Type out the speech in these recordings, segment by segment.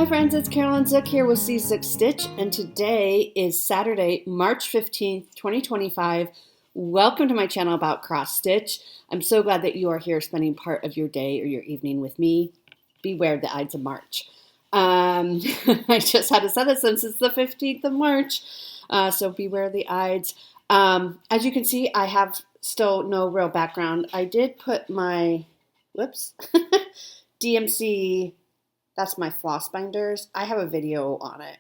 Hi friends, it's Carolyn Zook here with C6 Stitch, and today is Saturday, March 15th, 2025. Welcome to my channel about cross stitch. I'm so glad that you are here spending part of your day or your evening with me. Beware the Ides of March. I just had to say this since it's the 15th of March, so beware the Ides. As you can see, I have still no real background. I did put my, DMC, that's my floss binders. I have a video on it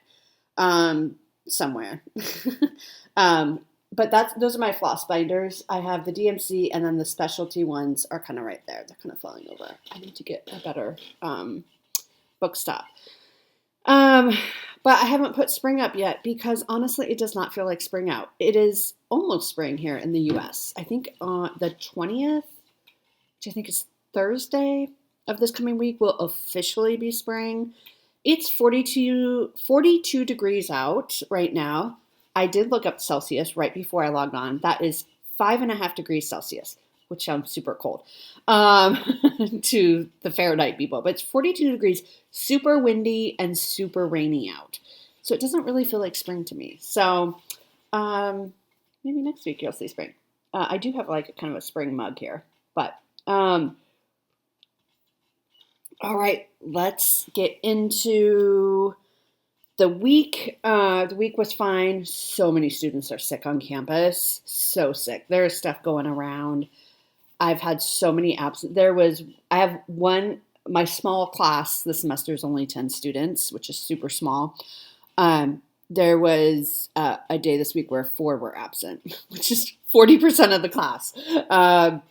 somewhere. But those are my floss binders. I have the DMC, and then the specialty ones are kind of right there. They're kind of falling over. I need to get a better book stop. But I haven't put spring up yet because honestly, it does not feel like spring out. It is almost spring here in the U.S. I think on the 20th, which I think is Thursday of this coming week, will officially be spring. It's 42 degrees out right now. I did look up Celsius right before I logged on. That is 5.5 degrees Celsius, which sounds super cold to the Fahrenheit people. But it's 42 degrees, super windy and super rainy out. So it doesn't really feel like spring to me. So maybe next week you'll see spring. I do have like kind of a spring mug here. But all right, let's get into the week. The week was fine. So many students are sick on campus. So sick. There's stuff going around. I've had so many absent. I have my small class this semester is only 10 students, which is super small. There was a day this week where 4 were absent, which is 40% of the class.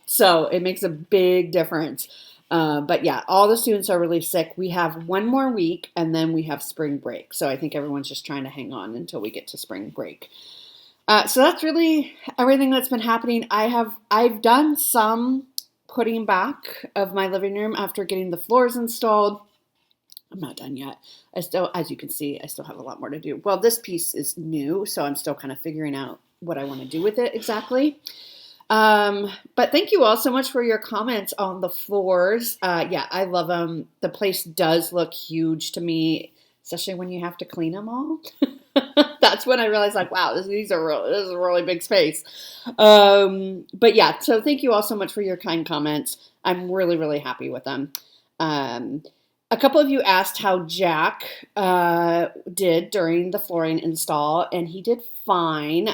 So it makes a big difference. But yeah, all the students are really sick. We have one more week and then we have spring break. So I think everyone's just trying to hang on until we get to spring break. So that's really everything that's been happening. I've done some putting back of my living room after getting the floors installed. I'm not done yet. As you can see, I still have a lot more to do. Well, this piece is new, so I'm still kind of figuring out what I want to do with it exactly. But thank you all so much for your comments on the floors. Yeah, I love them. The place does look huge to me, especially when you have to clean them all. That's when I realized, like, wow, this is a really big space. But yeah, so thank you all so much for your kind comments. I'm really, really happy with them. A couple of you asked how Jack did during the flooring install, and he did fine.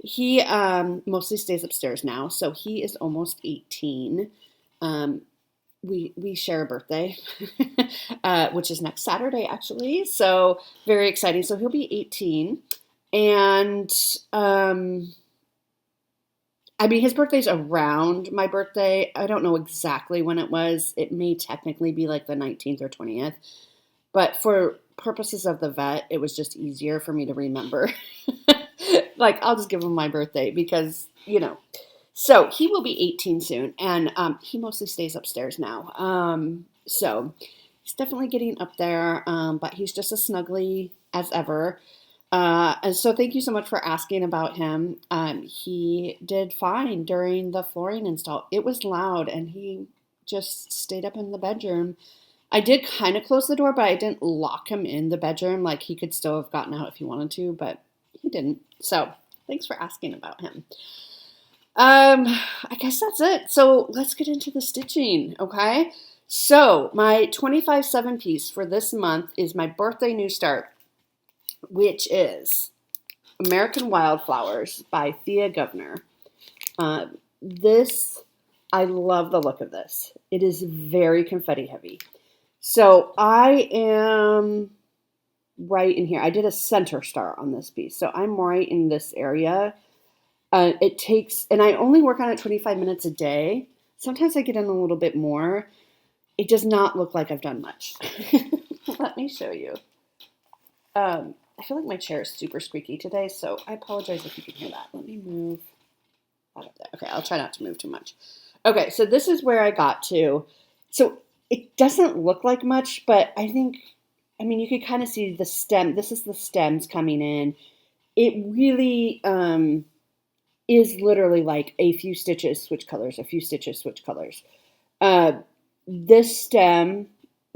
He mostly stays upstairs now, so he is almost 18. We share a birthday, which is next Saturday, actually. So very exciting. So he'll be 18. And, I mean, his birthday's around my birthday. I don't know exactly when it was. It may technically be like the 19th or 20th. But for purposes of the vet, it was just easier for me to remember. Like, I'll just give him my birthday because, So he will be 18 soon, and he mostly stays upstairs now. So he's definitely getting up there, but he's just as snuggly as ever. And so thank you so much for asking about him. He did fine during the flooring install. It was loud, and he just stayed up in the bedroom. I did kind of close the door, but I didn't lock him in the bedroom. Like, he could still have gotten out if he wanted to, but he didn't. So thanks for asking about him. I guess that's it. So let's get into the stitching, okay? So my 25/7 piece for this month is my birthday new start, which is American Wildflowers by Thea Governor. I love the look of this. It is very confetti heavy. So I am right in here. I did a center star on this piece. So I'm right in this area. It takes, and I only work on it 25 minutes a day. Sometimes I get in a little bit more. It does not look like I've done much. Let me show you. I feel like my chair is super squeaky today, so I apologize if you can hear that. Let me move out of there. Okay, I'll try not to move too much. Okay, so this is where I got to. So it doesn't look like much, but I mean, you could kind of see the stem. This is the stems coming in. It really is literally like a few stitches, switch colors, a few stitches, switch colors. This stem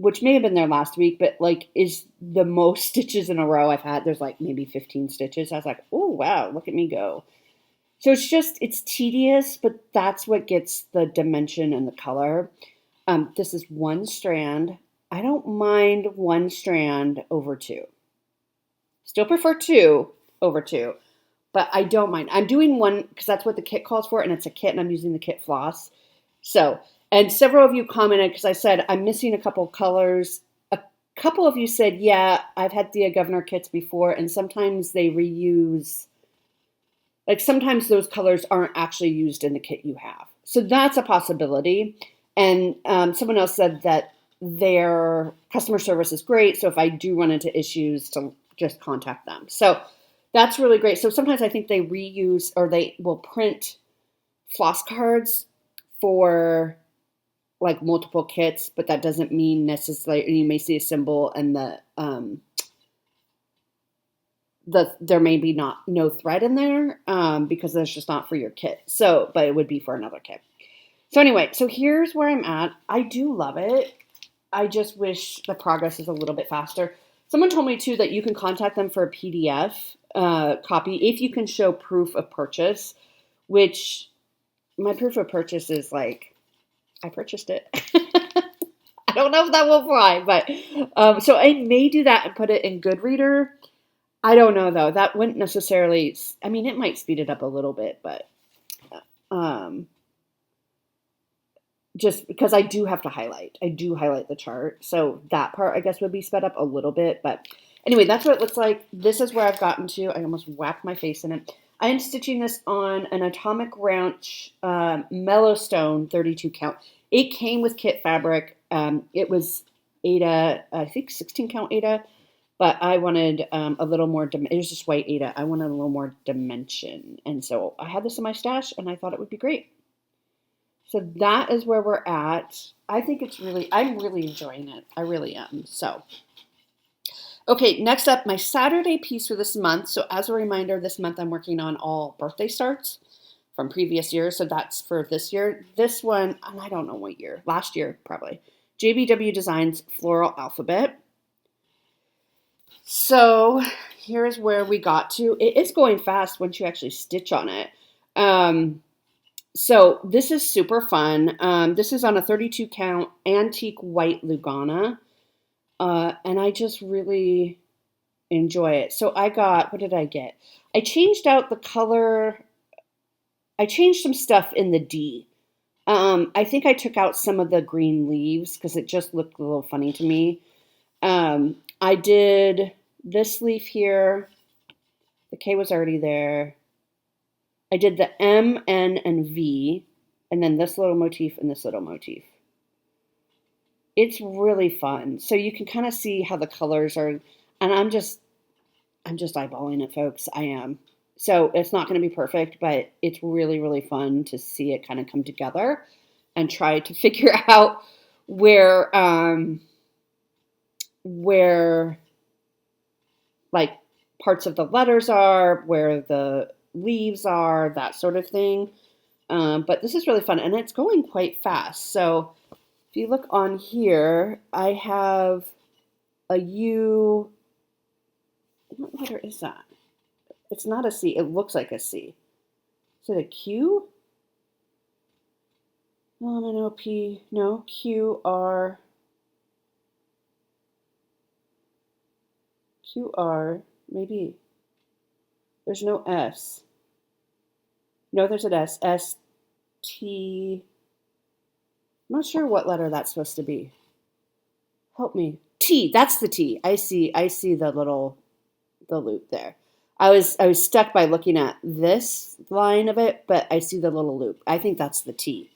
which may have been there last week, but like is the most stitches in a row I've had. There's like maybe 15 stitches. I was like, oh, wow, look at me go. So it's tedious, but that's what gets the dimension and the color. This is one strand. I don't mind one strand over two. Still prefer two over two, but I don't mind. I'm doing one because that's what the kit calls for, and it's a kit, and I'm using the kit floss. So, and several of you commented because I said I'm missing a couple colors. A couple of you said, yeah, I've had the Governor kits before, and sometimes they reuse, like sometimes those colors aren't actually used in the kit you have. So that's a possibility. And someone else said that their customer service is great. So if I do run into issues, to just contact them. So that's really great. So sometimes I think they reuse or they will print floss cards for like multiple kits, but that doesn't mean necessarily, you may see a symbol and there may be no thread in there because that's just not for your kit. So, but it would be for another kit. So anyway, so here's where I'm at. I do love it. I just wish the progress is a little bit faster. Someone told me too that you can contact them for a PDF copy if you can show proof of purchase, which my proof of purchase is like, I purchased it. I don't know if that will fly, but so I may do that and put it in Goodreader. I don't know though. That wouldn't necessarily, I mean, it might speed it up a little bit, but just because I do have to highlight. I do highlight the chart. So that part, I guess, would be sped up a little bit. But anyway, that's what it looks like. This is where I've gotten to. I almost whacked my face in it. I am stitching this on an Atomic Ranch Mellowstone 32 count. It came with kit fabric. It was Aida, I think 16 count Aida. But I wanted a little more, it was just white Aida. I wanted a little more dimension. And so I had this in my stash and I thought it would be great. So that is where we're at. I think I'm really enjoying it. I really am. So, okay, next up, my Saturday piece for this month. So as a reminder, this month I'm working on all birthday starts from previous years. So that's for this year. This one, and I don't know what year, last year probably. JBW Designs Floral Alphabet. So here's where we got to. It is going fast once you actually stitch on it. So this is super fun. This is on a 32 count antique white Lugana. And I just really enjoy it. So I got, what did I get? I changed out the color. I changed some stuff in the D. I think I took out some of the green leaves because it just looked a little funny to me. I did this leaf here. The K was already there. I did the M, N, and V, and then this little motif and this little motif. It's really fun. So you can kind of see how the colors are, and I'm just eyeballing it, folks. I am. So it's not going to be perfect, but it's really, really fun to see it kind of come together and try to figure out where like parts of the letters are, where the leaves are, that sort of thing. But this is really fun, and it's going quite fast. So if you look on here, I have a U. What letter is that? It's not a C. It looks like a C. Is it a Q? No, P. No, Q, R. Q, R. Maybe. There's no S. No, there's an S. S, T. I'm not sure what letter that's supposed to be. Help me. T. That's the T. I see the loop there. I was stuck by looking at this line of it, but I see the little loop. I think that's the T.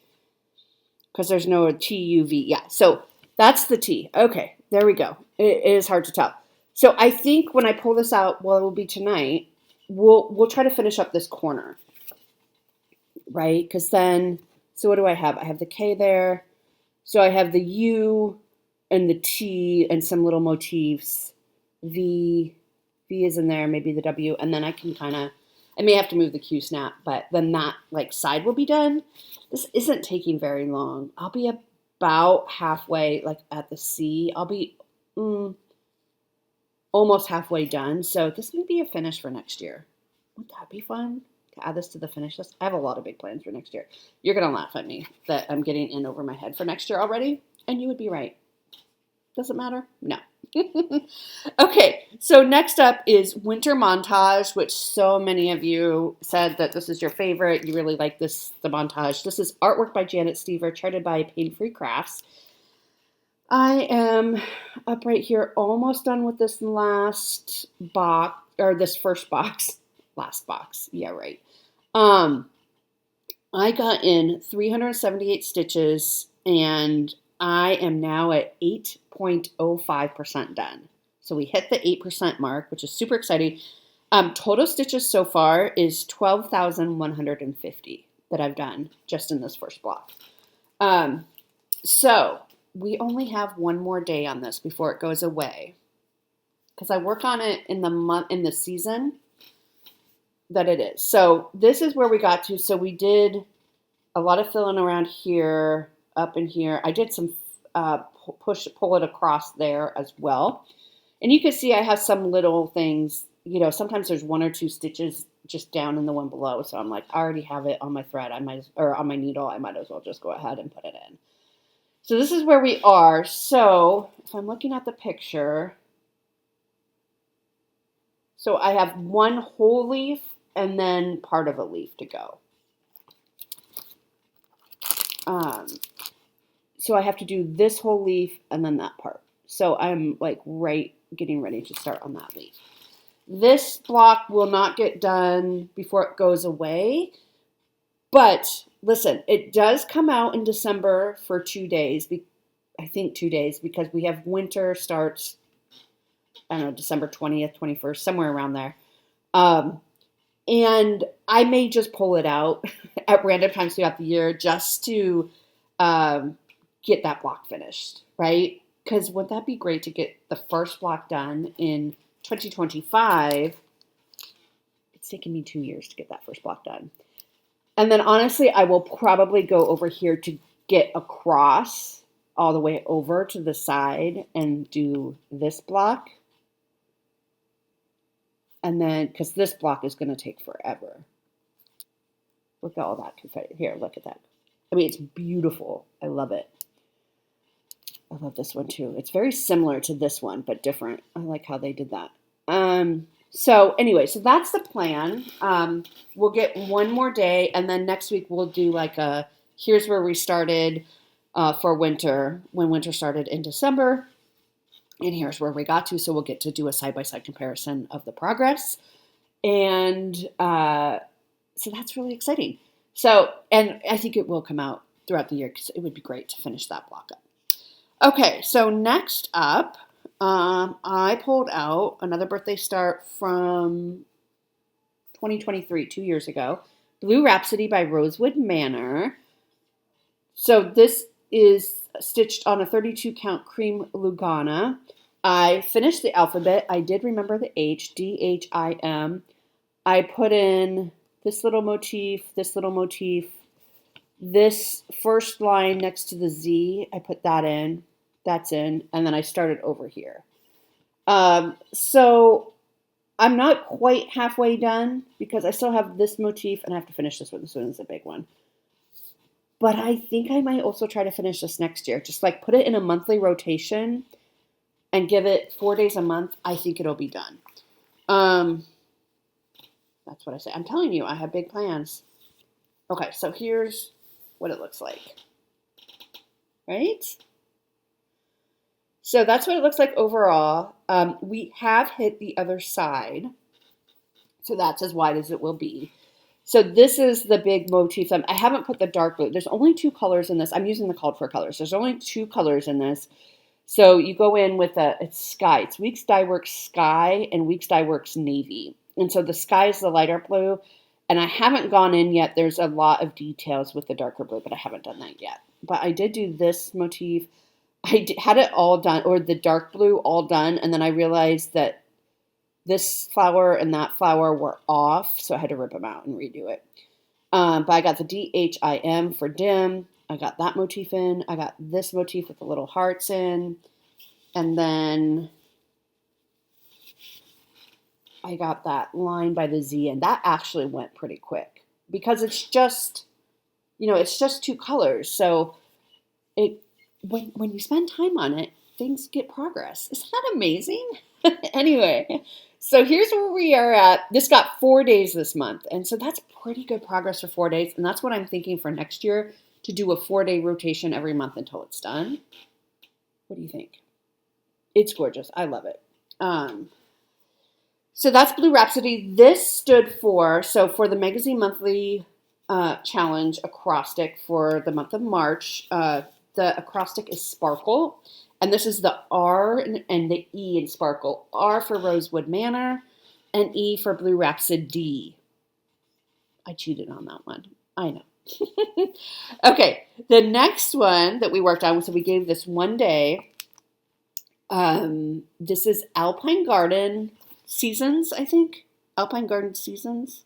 Because there's no T-U-V. Yeah, so that's the T. Okay, there we go. It is hard to tell. So I think when I pull this out, well, it will be tonight, we'll try to finish up this corner, right? Because then, so what do I have? I have the K there. So I have the U and the T and some little motifs. V is in there, maybe the W, and then I can kind of, I may have to move the Q snap, but then that like side will be done. This isn't taking very long. I'll be about halfway, like at the C. I'll be almost halfway done. So this may be a finish for next year. Would that be fun to add this to the finish list? I have a lot of big plans for next year. You're going to laugh at me that I'm getting in over my head for next year already. And you would be right. Does it matter? No. Okay, so next up is Winter Montage, which so many of you said that this is your favorite. You really like this, the montage. This is artwork by Janet Stever, charted by Pain Free Crafts. I am up right here, almost done with this last box, or this first box. Last box, yeah, right. I got in 378 stitches, and I am now at 8.05% done. So we hit the 8% mark, which is super exciting. Total stitches so far is 12,150 that I've done just in this first block. So we only have one more day on this before it goes away, because I work on it in the season that it is. So this is where we got to. So we did a lot of filling around here, up in here. I did some pull it across there as well. And you can see I have some little things, you know, sometimes there's one or two stitches just down in the one below. So I'm like, I already have it on my thread. Or on my needle. I might as well just go ahead and put it in. So this is where we are. So if I'm looking at the picture, so I have one whole leaf and then part of a leaf to go. So I have to do this whole leaf and then that part. So I'm like getting ready to start on that leaf. This block will not get done before it goes away. But listen, it does come out in December for 2 days. I think 2 days, because we have winter starts, I don't know, December 20th, 21st, somewhere around there. And I may just pull it out at random times throughout the year just to get that block finished, right? Because wouldn't that be great to get the first block done in 2025? It's taken me 2 years to get that first block done. And then honestly, I will probably go over here to get across all the way over to the side and do this block. And then, because this block is going to take forever. Look at all that confetti. Here, look at that. I mean, it's beautiful. I love it. I love this one too. It's very similar to this one, but different. I like how they did that. So anyway, so that's the plan. We'll get one more day, and then next week we'll do like here's where we started for winter, when winter started in December, and here's where we got to. So we'll get to do a side-by-side comparison of the progress. And so that's really exciting. So, and I think it will come out throughout the year, because it would be great to finish that block up. Okay, so next up, I pulled out another birthday start from 2023, 2 years ago, Blue Rhapsody by Rosewood Manor. So this is stitched on a 32 count cream Lugana. I finished the alphabet. I did remember the H, D-H-I-M. I put in this little motif, this first line next to the Z, I put that in, that's in, and then I started over here. So I'm not quite halfway done, because I still have this motif, and I have to finish this one. This one is a big one. But I think I might also try to finish this next year. Just like put it in a monthly rotation and give it 4 days a month. I think it'll be done. That's what I say. I'm telling you, I have big plans. Okay, so here's what it looks like. Right? So that's what it looks like overall. We have hit the other side. So that's as wide as it will be. So this is the big motif. I haven't put the dark blue. There's only 2 colors in this. I'm using the called for colors. There's only 2 colors in this. So you go in with it's Sky. It's Weeks Dye Works Sky and Weeks Dye Works Navy. And so the Sky is the lighter blue. And I haven't gone in yet. There's a lot of details with the darker blue, but I haven't done that yet. But I did do this motif. Had it all done, or the dark blue all done. And then I realized that this flower and that flower were off, so I had to rip them out and redo it. But I got the DHIM for dim, I got that motif in. I got this motif with the little hearts in. And then I got that line by the Z, and that actually went pretty quick because it's just, it's just two colors. So it when you spend time on it, things get progress. Isn't that amazing? Anyway, so here's where we are at. This got 4 days this month, and so that's pretty good progress for 4 days. And that's what I'm thinking for next year, to do a 4-day rotation every month until it's done. What do you think? It's gorgeous. I love it. So that's Blue Rhapsody. This stood for the Magazine Monthly Challenge acrostic for the month of March. The acrostic is Sparkle, and this is the R and the E in Sparkle. R for Rosewood Manor, and E for Blue Rhapsody. I cheated on that one. I know. Okay, the next one that we worked on, so we gave this 1 day. This is Alpine Garden Seasons, I think. Alpine Garden Seasons.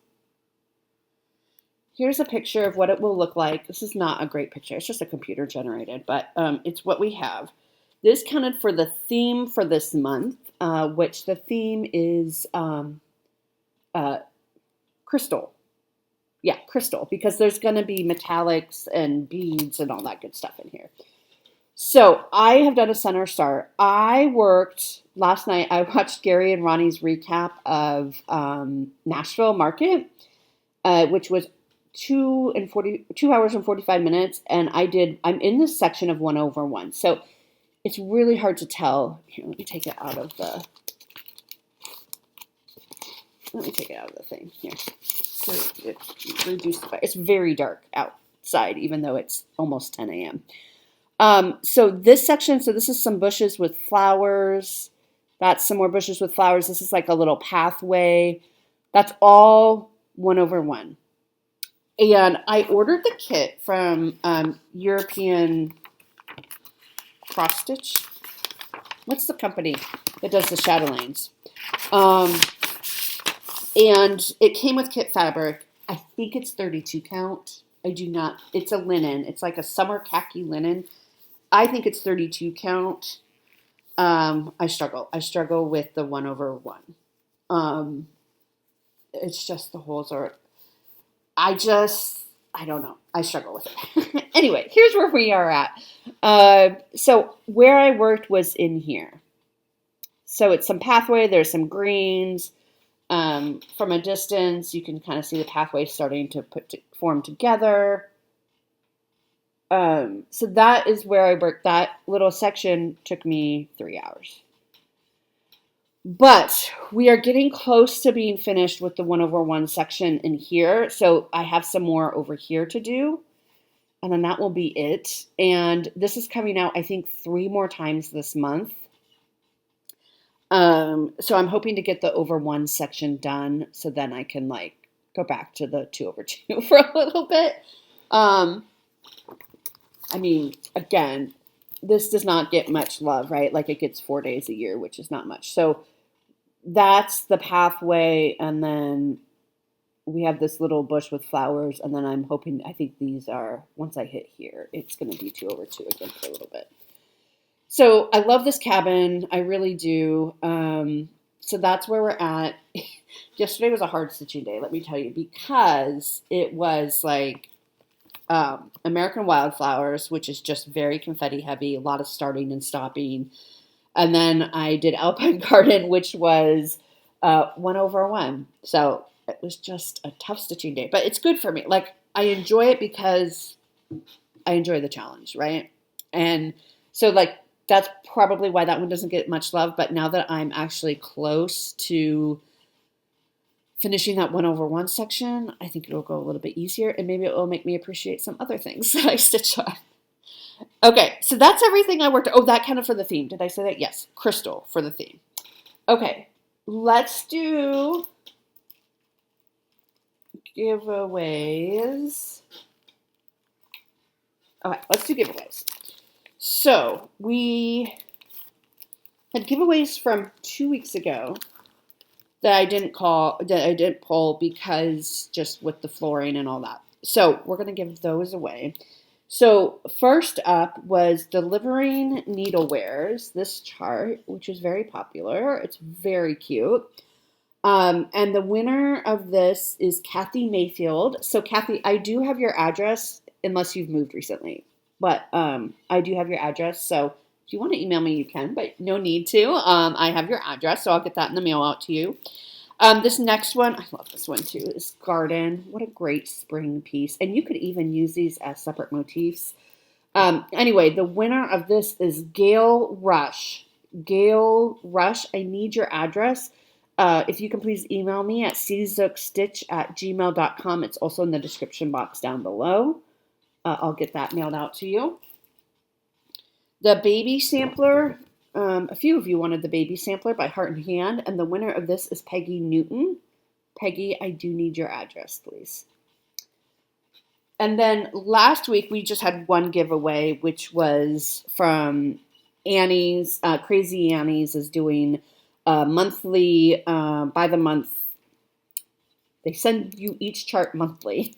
Here's a picture of what it will look like. This is not a great picture. It's just a computer generated, but it's what we have. This counted for the theme for this month, which the theme is crystal. Yeah, crystal, because there's going to be metallics and beads and all that good stuff in here. So I have done a center start. I worked last night. I watched Gary and Ronnie's recap of Nashville Market, which was 2 hours and 45 minutes. And I'm in this section of 1/1. So it's really hard to tell. Here, let me take it out of the thing here. So it reduced the fire. It's very dark outside, even though it's almost 10 a.m. So this section, this is some bushes with flowers. That's some more bushes with flowers. This is like a little pathway. That's all 1/1. And I ordered the kit from European Cross Stitch. What's the company that does the chatelaines? And it came with kit fabric. I think it's 32 count. It's a linen. It's like a summer khaki linen. I think it's 32 count. I struggle with the 1/1. It's just the holes are, I don't know. I struggle with it. Anyway, here's where we are at. So where I worked was in here. So it's some pathway. There's some greens. From a distance, you can kind of see the pathway starting to form together. So that is where I worked. That little section took me 3 hours. But we are getting close to being finished with the 1/1 section in here. So I have some more over here to do. And then that will be it. And this is coming out, I think, 3 more times this month. So I'm hoping to get the over 1 section done, so then I can go back to the 2/2 for a little bit. I mean, again, this does not get much love, right? Like it gets 4 days a year, which is not much. So that's the pathway, and then we have this little bush with flowers, and then I'm hoping, I think these are, once I hit here, it's going to be 2/2 again for a little bit. So I love this cabin. I really do. So that's where we're at. Yesterday was a hard stitching day, let me tell you, because it was like American Wildflowers, which is just very confetti heavy, a lot of starting and stopping. And then I did Alpine Garden, which was 1/1. So it was just a tough stitching day, but it's good for me. Like, I enjoy it because I enjoy the challenge, right? And so that's probably why that one doesn't get much love. But now that I'm actually close to finishing that 1/1 section, I think it'll go a little bit easier, and maybe it will make me appreciate some other things that I stitch on. Okay, so that's everything I worked on. Oh, that kind of for the theme. Did I say that? Yes, crystal for the theme. Okay, let's do giveaways. Okay, let's do giveaways. So we had giveaways from 2 weeks ago that I didn't pull because just with the flooring and all that. So we're going to give those away. So first up was Delivering Needlewares, this chart, which is very popular. It's very cute. And the winner of this is Kathy Mayfield. So Kathy, I do have your address, unless you've moved recently. But I do have your address. So if you want to email me, you can, but no need to. I have your address, so I'll get that in the mail out to you. This next one, I love this one too, is Garden. What a great spring piece. And you could even use these as separate motifs. Anyway, the winner of this is Gail Rush. Gail Rush, I need your address. If you can please email me at czookstitch@gmail.com. It's also in the description box down below. I'll get that mailed out to you. The baby sampler, a few of you wanted the baby sampler by Heart and Hand, and the winner of this is Peggy Newton. Peggy, I do need your address, please. And then last week we just had one giveaway, which was from Annie's. Crazy Annie's is doing monthly, by the month. They send you each chart monthly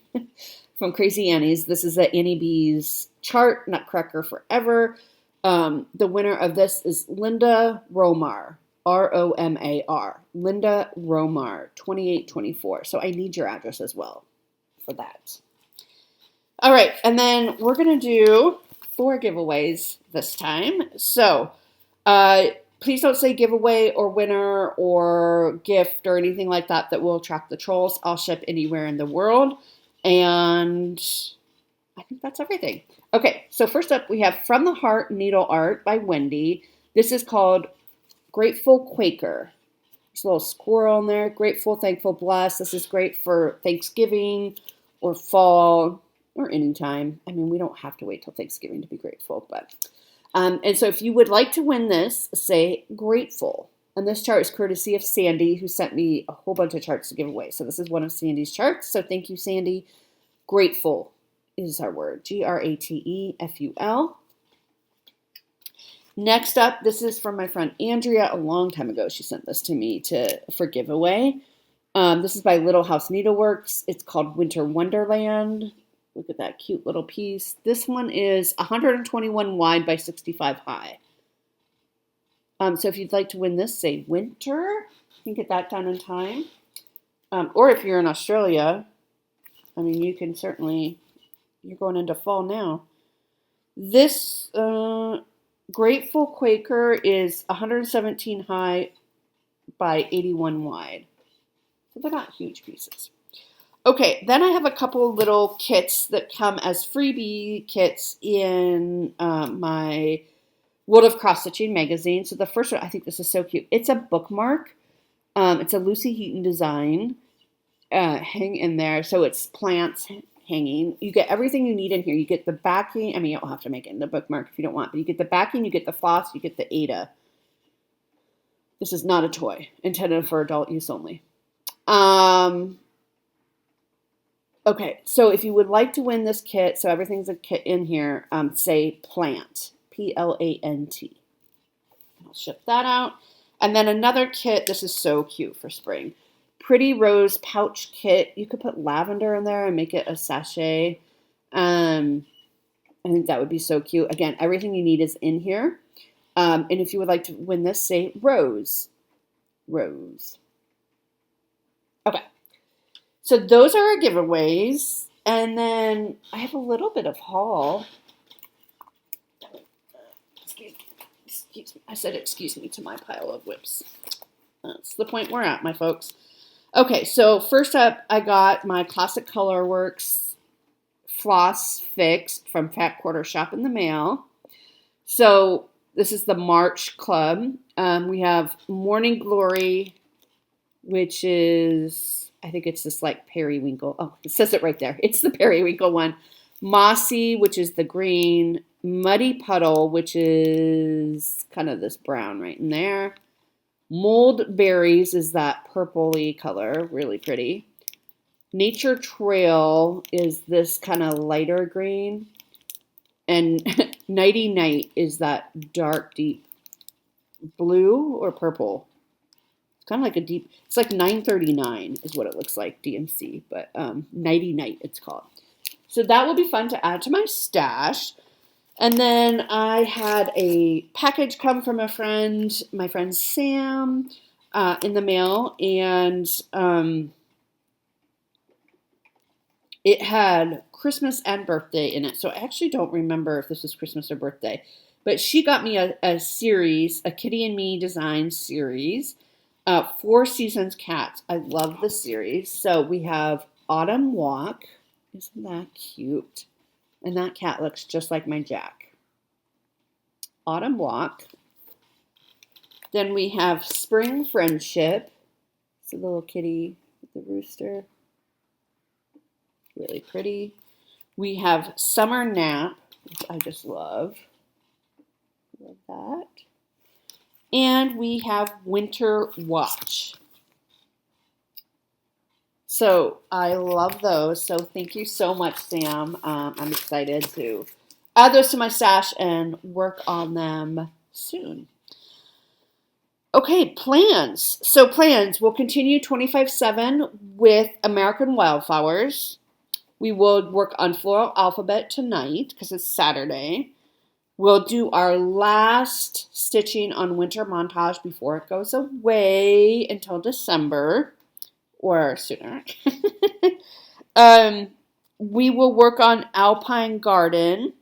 from Crazy Annie's. This is the Annie B's chart, Nutcracker Forever. The winner of this is Linda Romar, R-O-M-A-R. Linda Romar, 2824. So I need your address as well for that. All right, and then we're going to do 4 giveaways this time. So please don't say giveaway or winner or gift or anything like that that will attract the trolls. I'll ship anywhere in the world. And I think that's everything. Okay, so first up we have From the Heart Needle Art by Wendy. This is called Grateful Quaker. There's a little squirrel in there. Grateful, thankful, blessed. This is great for Thanksgiving or fall or anytime. I mean, we don't have to wait till Thanksgiving to be grateful, but and so if you would like to win this, say grateful. And this chart is courtesy of Sandy, who sent me a whole bunch of charts to give away. So this is one of Sandy's charts. So thank you, Sandy. Grateful is our word. Grateful. Next up, this is from my friend Andrea a long time ago. She sent this to me for giveaway. This is by Little House Needleworks. It's called Winter Wonderland. Look at that cute little piece. This one is 121 wide by 65 high. So if you'd like to win this, say winter. You can get that done in time. Or if you're in Australia, I mean, you can certainly, you're going into fall now. This Grateful Quaker is 117 high by 81 wide. So they're not huge pieces. Okay, then I have a couple little kits that come as freebie kits in my World of Cross Stitching magazine. So the first one, I think this is so cute. It's a bookmark. It's a Lucy Heaton design. Hang in there. So it's plants hanging. You get everything you need in here. You get the backing. I mean, you don't have to make it in the bookmark if you don't want, but you get the backing, you get the floss, you get the Ada. This is not a toy, intended for adult use only. Okay, so if you would like to win this kit, so everything's a kit in here, say plant, P-L-A-N-T. I'll ship that out. And then another kit, this is so cute for spring. Pretty Rose Pouch Kit. You could put lavender in there and make it a sachet. I think that would be so cute. Again, everything you need is in here. And if you would like to win this, say rose. Rose. Okay. So those are our giveaways. And then I have a little bit of haul. Excuse me. I said excuse me to my pile of whips. That's the point we're at, my folks. Okay, so first up, I got my Classic Colorworks Floss Fix from Fat Quarter Shop in the mail. So this is the March Club. We have Morning Glory, which is, I think it's this like periwinkle. Oh, it says it right there. It's the periwinkle one. Mossy, which is the green. Muddy Puddle, which is kind of this brown right in there. Mold Berries is that purpley color, really pretty. Nature Trail is this kind of lighter green. And Nighty Night is that dark, deep blue or purple. It's kind of like a deep, it's like 939 is what it looks like, DMC, but Nighty Night it's called. So that will be fun to add to my stash. And then I had a package come from a friend, my friend Sam, in the mail, and it had Christmas and birthday in it. So I actually don't remember if this was Christmas or birthday. But she got me a series, a Kitty and Me design series, 4 Seasons Cats. I love the series. So we have Autumn Walk. Isn't that cute? And that cat looks just like my Jack. Autumn Walk. Then we have Spring Friendship. It's a little kitty with the rooster. Really pretty. We have Summer Nap, which I just love. Love that. And we have Winter Watch. So I love those. So thank you so much, Sam. I'm excited to add those to my stash and work on them soon. Okay, plans. So plans. We'll continue 25/7 with American Wildflowers. We will work on Floral Alphabet tonight because it's Saturday. We'll do our last stitching on Winter Montage before it goes away until December or sooner. We will work on Alpine Garden.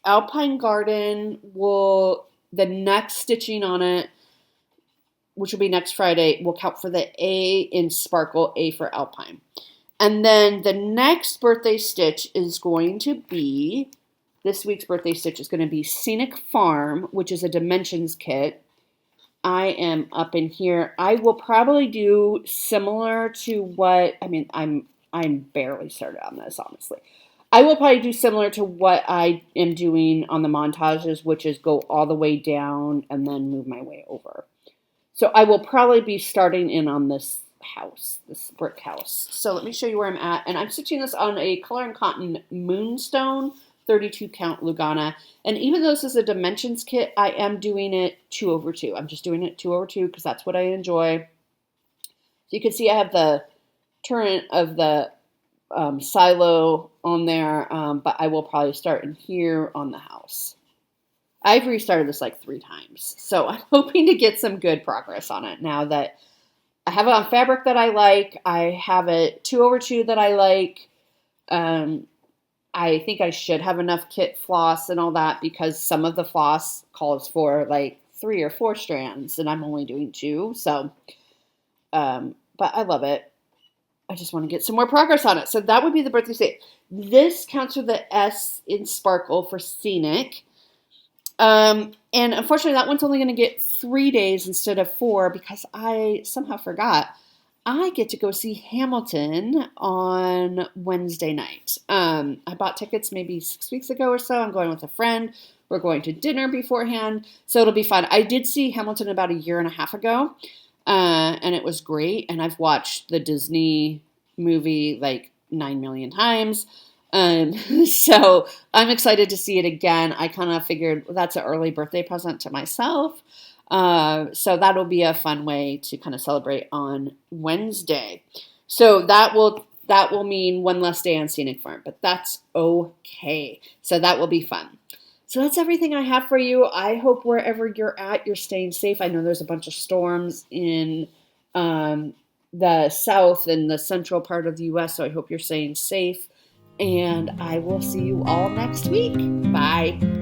Alpine Garden the next stitching on it, which will be next Friday, will count for the A in Sparkle, A for Alpine. And then the next birthday stitch is going to be, this week's birthday stitch is going to be Scenic Farm, which is a dimensions kit. I am up in here. I will probably do similar to what, I'm barely started on this, honestly. I will probably do similar to what I am doing on the montages, which is go all the way down and then move my way over. So I will probably be starting in on this house, this brick house. So let me show you where I'm at. And I'm stitching this on a Color and Cotton Moonstone 32 count Lugana. And even though this is a dimensions kit, I am doing it 2/2. I'm just doing it 2/2 because that's what I enjoy. So you can see I have the turret of the silo on there, but I will probably start in here on the house. I've restarted this like 3 times, so I'm hoping to get some good progress on it now that I have it on fabric that I like. I have it 2/2 that I like. I think I should have enough kit floss and all that because some of the floss calls for like 3 or 4 strands and I'm only doing 2. So, but I love it. I just want to get some more progress on it. So that would be the birthday state. This counts for the S in Sparkle for Scenic. And unfortunately, that one's only going to get 3 days instead of 4 because I somehow forgot. I get to go see Hamilton on Wednesday night. I bought tickets maybe 6 weeks ago or so. I'm going with a friend. We're going to dinner beforehand, so it'll be fun. I did see Hamilton about 1.5 years ago, and it was great. And I've watched the Disney movie like 9 million times. So I'm excited to see it again. I kind of figured that's an early birthday present to myself. So that'll be a fun way to kind of celebrate on Wednesday. So that will mean one less day on Scenic Farm, but that's okay. So that will be fun. So that's everything I have for you. I hope wherever you're at, you're staying safe. I know there's a bunch of storms in the south and the central part of the U.S., so I hope you're staying safe. And I will see you all next week. Bye.